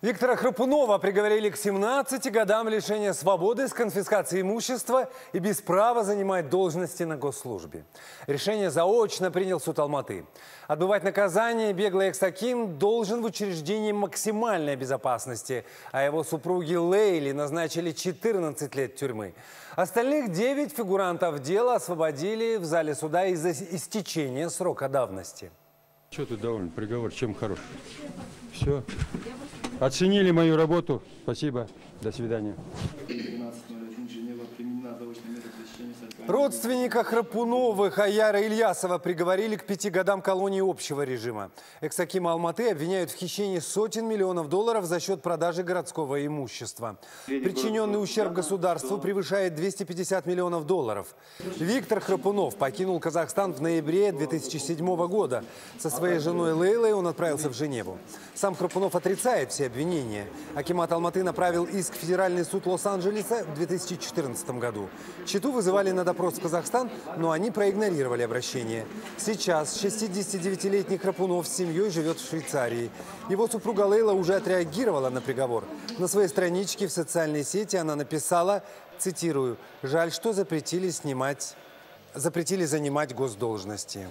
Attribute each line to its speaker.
Speaker 1: Виктора Храпунова приговорили к 17 годам лишения свободы с конфискацией имущества и без права занимать должности на госслужбе. Решение заочно принял суд Алматы. Отбывать наказание беглый экс-аким должен в учреждении максимальной безопасности, а его супруге Лейле назначили 14 лет тюрьмы. Остальных 9 фигурантов дела освободили в зале суда из-за истечения срока давности.
Speaker 2: Что ты доволен? Приговор чем хорош? Все. Оценили мою работу. Спасибо. До свидания.
Speaker 1: Родственника Храпуновых Аяра Ильясова приговорили к 5 годам колонии общего режима. Экс-акима Алматы обвиняют в хищении сотен миллионов долларов за счет продажи городского имущества. Причиненный ущерб государству превышает 250 миллионов долларов. Виктор Храпунов покинул Казахстан в ноябре 2007 года. Со своей женой Лейлой он отправился в Женеву. Сам Храпунов отрицает все обвинения. Акимат Алматы направил иск в Федеральный суд Лос-Анджелеса в 2014 году. Читу вызывали на допрос в Казахстан, но они проигнорировали обращение. Сейчас 69-летний Храпунов с семьей живет в Швейцарии. Его супруга Лейла уже отреагировала на приговор. На своей страничке в социальной сети она написала, цитирую, «Жаль, что запретили занимать госдолжности».